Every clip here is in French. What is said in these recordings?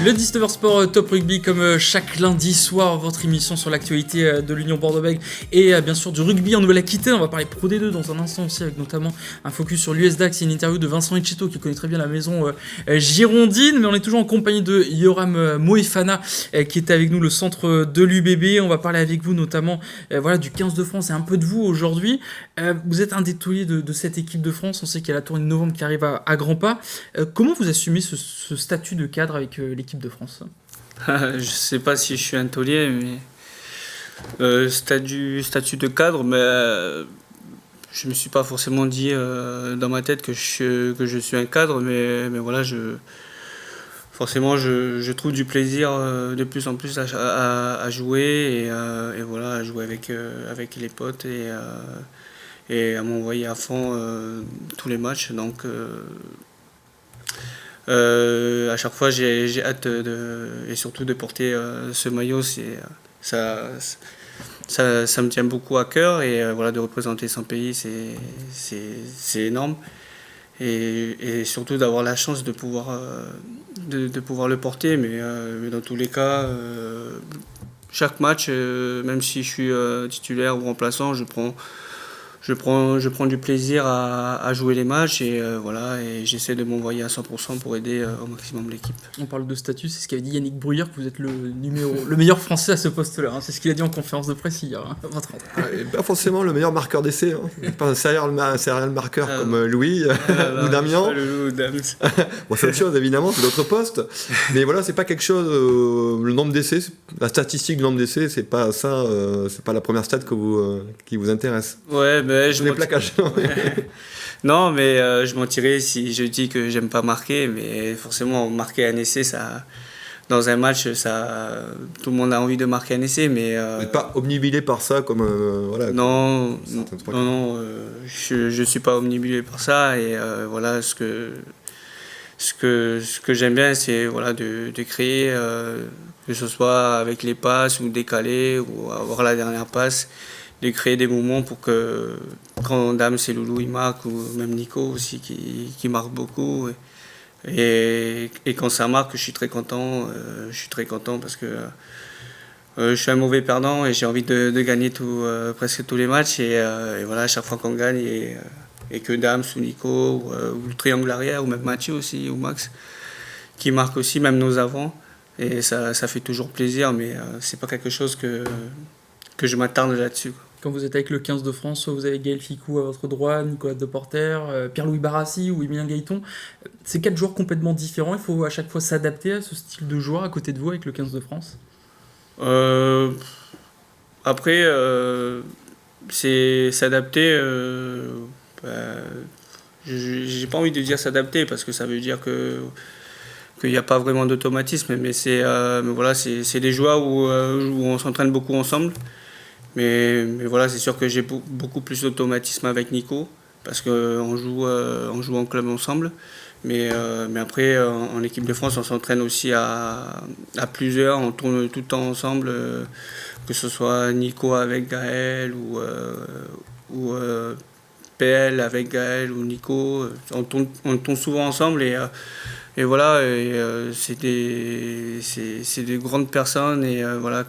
Le 19h Sport Top Rugby, comme chaque lundi soir, votre émission sur l'actualité de l'Union Bordeaux-Bègles et bien sûr du rugby en Nouvelle-Aquitaine. On va parler Pro D2 dans un instant aussi, avec notamment un focus sur l'USDAX et une interview de Vincent Etcheto qui connaît très bien la maison girondine. Mais on est toujours en compagnie de Yoram Moefana qui était avec nous, le centre de l'UBB. On va parler avec vous notamment du 15 de France et un peu de vous aujourd'hui. Vous êtes un des tauliers de cette équipe de France. On sait qu'il y a la tournée de novembre qui arrive à grands pas. Comment vous assumez ce statut de cadre avec l'équipe de France? Je sais pas si je suis un taulier, mais statut de cadre, mais je me suis pas forcément dit dans ma tête que je suis un cadre, mais voilà, forcément je trouve du plaisir de plus en plus à jouer et voilà, à jouer avec les potes et à m'envoyer à fond tous les matchs. Donc à chaque fois j'ai hâte et surtout de porter ce maillot. Ça me tient beaucoup à cœur et voilà, de représenter son pays, c'est énorme et surtout d'avoir la chance de pouvoir le porter, mais dans tous les cas, chaque match, même si je suis titulaire ou remplaçant, je prends du plaisir à jouer les matchs et voilà, et j'essaie de m'envoyer à 100% pour aider au maximum l'équipe. On parle de statut, c'est ce qu'avait dit Yannick Bruyère, que vous êtes le meilleur français à ce poste-là. Hein. C'est ce qu'il a dit en conférence de presse hier. Hein, pas forcément le meilleur marqueur d'essai. Hein. Pas un serial marqueur comme Louis ou Damien. Bon, c'est autre chose évidemment, c'est d'autres postes. Mais voilà, c'est pas quelque chose. Le nombre d'essais, la statistique du nombre d'essais, c'est pas ça. C'est pas la première stat qui vous intéresse. Ouais, mais les plaquages. Non, mais je mentirais si je dis que j'aime pas marquer, mais forcément marquer un essai, ça, dans un match, tout le monde a envie de marquer un essai, mais vous n'êtes pas obnubilé par ça comme voilà. Non, je suis pas obnubilé par ça et voilà, ce que j'aime bien, c'est voilà, de créer, que ce soit avec les passes ou décaler ou avoir la dernière passe, de créer des moments pour que quand Dame, c'est Loulou, il marque, ou même Nico aussi qui marque beaucoup. Et quand ça marque, je suis très content. Parce que je suis un mauvais perdant et j'ai envie de gagner presque tous les matchs. Et voilà, à chaque fois qu'on gagne et que Dame ou Nico ou le triangle arrière, ou même Mathieu aussi, ou Max, qui marque aussi, même nos avants. Et ça fait toujours plaisir, mais c'est pas quelque chose que je m'attarde là-dessus. Quand vous êtes avec le 15 de France, soit vous avez Gaël Ficou à votre droite, Nicolas Deporter, Pierre-Louis Barassi ou Emilien Gaëton. C'est 4 joueurs complètement différents. Il faut à chaque fois s'adapter à ce style de joueur à côté de vous avec le 15 de France. Après, c'est s'adapter. J'ai pas envie de dire s'adapter parce que ça veut dire qu'il n'y a pas vraiment d'automatisme, mais voilà, c'est des joueurs où on s'entraîne beaucoup ensemble. Mais voilà, c'est sûr que j'ai beaucoup plus d'automatisme avec Nico, parce qu'on joue en club ensemble. Mais après, en équipe de France, on s'entraîne aussi à plusieurs, on tourne tout le temps ensemble, que ce soit Nico avec Gaël ou PL avec Gaël ou Nico. On tourne souvent ensemble et voilà, c'est des grandes personnes et voilà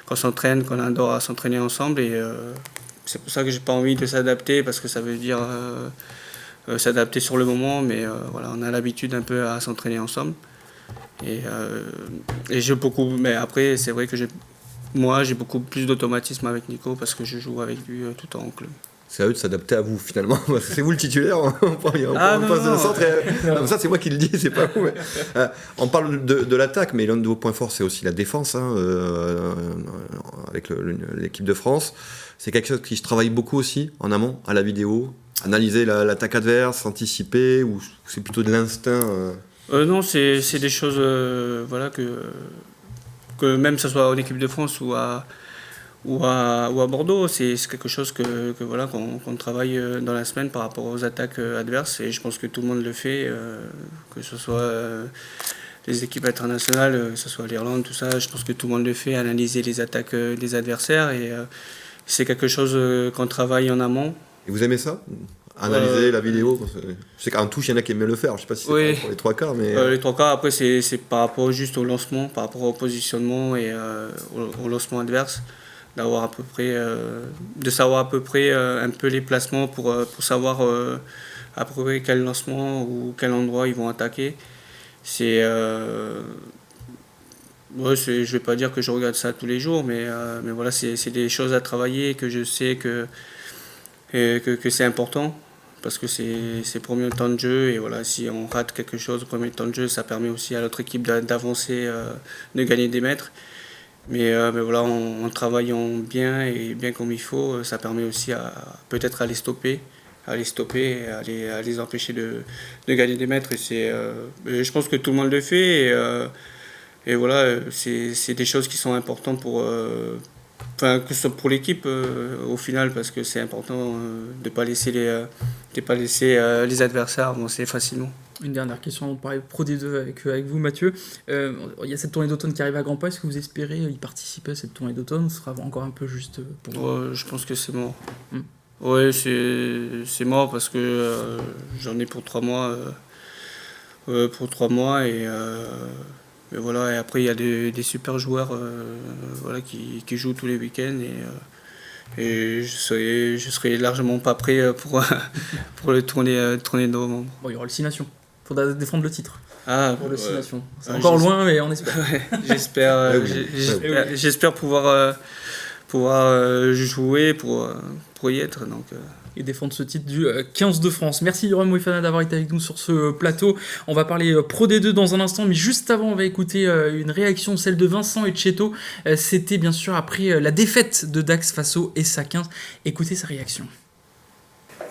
qu'on s'entraîne, qu'on adore à s'entraîner ensemble et c'est pour ça que j'ai pas envie de s'adapter parce que ça veut dire s'adapter sur le moment, mais voilà, on a l'habitude un peu à s'entraîner ensemble et mais après c'est vrai que j'ai beaucoup plus d'automatisme avec Nico parce que je joue avec lui tout le temps en club. C'est à eux de s'adapter à vous finalement. C'est vous le titulaire. On passe de le centre. Comme ça, c'est moi qui le dis, c'est pas vous. Mais, on parle de l'attaque, mais l'un de vos points forts, c'est aussi la défense. Avec l'équipe de France, c'est quelque chose qui se travaille beaucoup aussi en amont, à la vidéo. Analyser l'attaque adverse, anticiper, ou c'est plutôt de l'instinct. Non, c'est des choses, voilà que même que ce soit en équipe de France ou à Bordeaux, c'est quelque chose voilà, qu'on travaille dans la semaine par rapport aux attaques adverses et je pense que tout le monde le fait, que ce soit les équipes internationales, que ce soit l'Irlande, tout ça, je pense que tout le monde le fait, analyser les attaques des adversaires et c'est quelque chose qu'on travaille en amont. Et vous aimez ça ? analyser la vidéo. Je sais qu'en touche, il y en a qui aiment le faire. Je sais pas si c'est pour les 3 quarts. Mais... les 3 quarts, après, c'est par rapport juste au lancement, par rapport au positionnement et au lancement adverse. D'avoir à peu près, de savoir à peu près un peu les placements pour savoir à peu près quel lancement ou quel endroit ils vont attaquer. Je vais pas dire que je regarde ça tous les jours, mais voilà, c'est des choses à travailler que je sais que c'est important parce que c'est premier temps de jeu et voilà, si on rate quelque chose au premier temps de jeu, ça permet aussi à l'autre équipe d'avancer, de gagner des mètres. Mais voilà, en travaillant bien et bien comme il faut, ça permet aussi peut-être à les stopper et à les empêcher de gagner des mètres. Et je pense que tout le monde le fait. Et voilà, c'est des choses qui sont importantes que ce soit pour l'équipe au final, parce que c'est important de ne pas laisser les adversaires avancer facilement. Une dernière question, on parlait Pro D2 avec vous, Mathieu. Il y a cette tournée d'automne qui arrive à grands pas. Est-ce que vous espérez y participer à cette tournée d'automne ou ce sera encore un peu juste pour vous? Je pense que c'est mort. Oui, c'est mort parce que j'en ai pour 3 mois. Et voilà, et après, il y a des super joueurs qui jouent tous les week-ends. Et je serai largement pas prêt pour le tournée de novembre. Bon, il y aura le 6 Nations. Il faudra défendre le titre. Pour le 6 Nations. C'est encore loin, mais on espère. J'espère pouvoir jouer pour y être. Donc, et défendre ce titre du 15 de France. Merci Yoram Moefana d'avoir été avec nous sur ce plateau. On va parler Pro D2 dans un instant, mais juste avant, on va écouter une réaction, celle de Vincent Etcheto. C'était bien sûr après la défaite de Dax face au SA15. Écoutez sa réaction.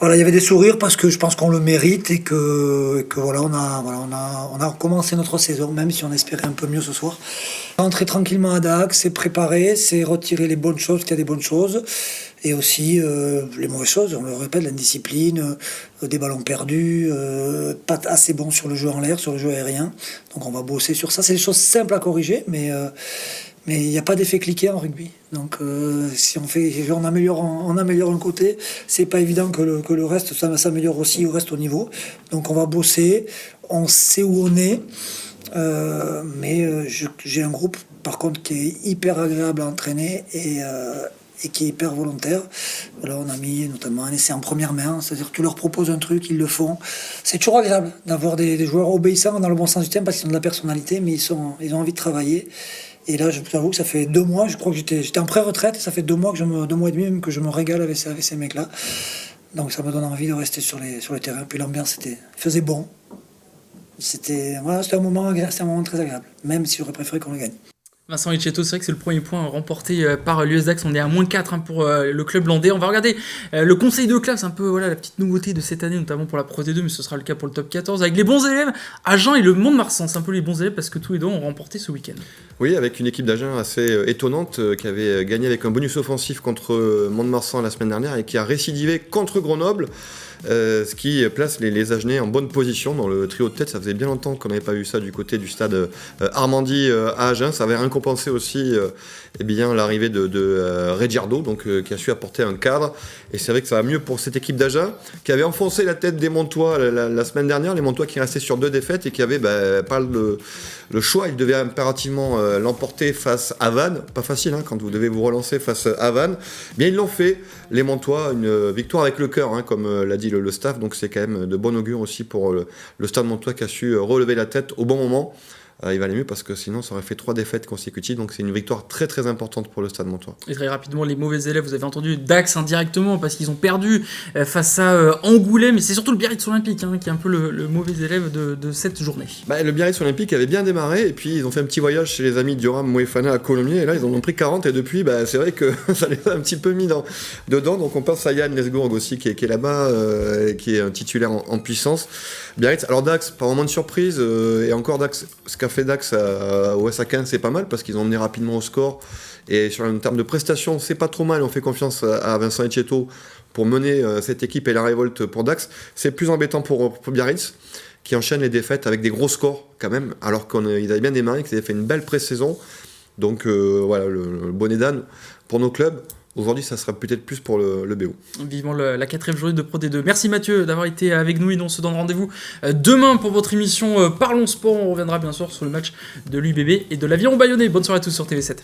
Voilà, il y avait des sourires parce que je pense qu'on le mérite et que voilà, on a commencé notre saison, même si on espérait un peu mieux ce soir. Rentrer tranquillement à Dax, c'est préparer, c'est retirer les bonnes choses, qu'il y a des bonnes choses, et aussi les mauvaises choses, on le répète, l'indiscipline, des ballons perdus, pas assez bon sur le jeu en l'air, sur le jeu aérien. Donc on va bosser sur ça. C'est des choses simples à corriger, mais il n'y a pas d'effet cliqué en rugby. Donc si on améliore un côté, c'est pas évident que le reste ça s'améliore aussi, au reste au niveau. Donc on va bosser, on sait où on est, mais j'ai un groupe par contre qui est hyper agréable à entraîner et qui est hyper volontaire. Voilà, on a mis notamment un essai en première main, c'est-à-dire que tu leur proposes un truc, ils le font. C'est toujours agréable d'avoir des joueurs obéissants dans le bon sens du terme parce qu'ils ont de la personnalité, mais ils ont envie de travailler. Et là, je vous avoue que ça fait 2 mois, je crois que j'étais en pré-retraite, et ça fait 2 mois, 2 mois et demi même que je me régale avec ces mecs-là. Donc ça me donne envie de rester sur le terrain. Puis l'ambiance faisait bon. C'était un moment très agréable, même si j'aurais préféré qu'on le gagne. Vincent Etcheto, c'est vrai que c'est le premier point remporté par l'US Dax. On est à -4 pour le club landais. On va regarder le conseil de classe, un peu la petite nouveauté de cette année, notamment pour la Pro D2, mais ce sera le cas pour le top 14, avec les bons élèves, Agen et le Mont-de-Marsan. C'est un peu les bons élèves parce que tous les deux ont remporté ce week-end. Oui, avec une équipe d'Agen assez étonnante qui avait gagné avec un bonus offensif contre Mont-de-Marsan la semaine dernière et qui a récidivé contre Grenoble. Ce qui place les Agenais en bonne position dans le trio de tête. Ça faisait bien longtemps qu'on n'avait pas vu ça du côté du stade Armandie à Agen. Ça avait récompensé aussi l'arrivée de Reggiardo, qui a su apporter un cadre. Et c'est vrai que ça va mieux pour cette équipe d'Agen qui avait enfoncé la tête des Montois la semaine dernière. Les Montois qui restaient sur 2 défaites et qui n'avaient pas le choix. Ils devaient impérativement l'emporter face à Vannes. Pas facile quand vous devez vous relancer face à Vannes. Bien, ils l'ont fait. Les Montois, une victoire avec le cœur, comme l'a dit le staff, donc c'est quand même de bon augure aussi pour le Stade Montois qui a su relever la tête au bon moment. Il va aller mieux parce que sinon ça aurait fait 3 défaites consécutives, donc c'est une victoire très très importante pour le Stade Montois. Et très rapidement, les mauvais élèves, vous avez entendu Dax indirectement parce qu'ils ont perdu face à Angoulême, mais c'est surtout le Biarritz Olympique qui est un peu le mauvais élève de cette journée. Le Biarritz Olympique avait bien démarré et puis ils ont fait un petit voyage chez les amis de Yoram Moefana à Colomiers et là ils en ont pris 40 et depuis c'est vrai que ça les a un petit peu mis dedans, donc on pense à Yann Lesgourg aussi qui est là-bas et qui est un titulaire en puissance. Biarritz, alors Dax, pas vraiment de surprise et encore Dax, ce qu'a fait Dax au SA15 c'est pas mal parce qu'ils ont mené rapidement au score et sur un terme de prestations c'est pas trop mal. On fait confiance à Vincent Etcheto pour mener cette équipe et la révolte pour Dax. C'est plus embêtant pour Biarritz qui enchaîne les défaites avec des gros scores quand même alors qu'ils avaient bien démarré, qu'ils avaient fait une belle pré-saison. Donc le bonnet d'âne pour nos clubs. Aujourd'hui, ça sera peut-être plus pour le BO. Vivement la 4e journée de Pro D2. Merci Mathieu d'avoir été avec nous et nous on se donne rendez-vous demain pour votre émission Parlons Sport. On reviendra bien sûr sur le match de l'UBB et de l'Aviron Bayonnais. Bonne soirée à tous sur TV7.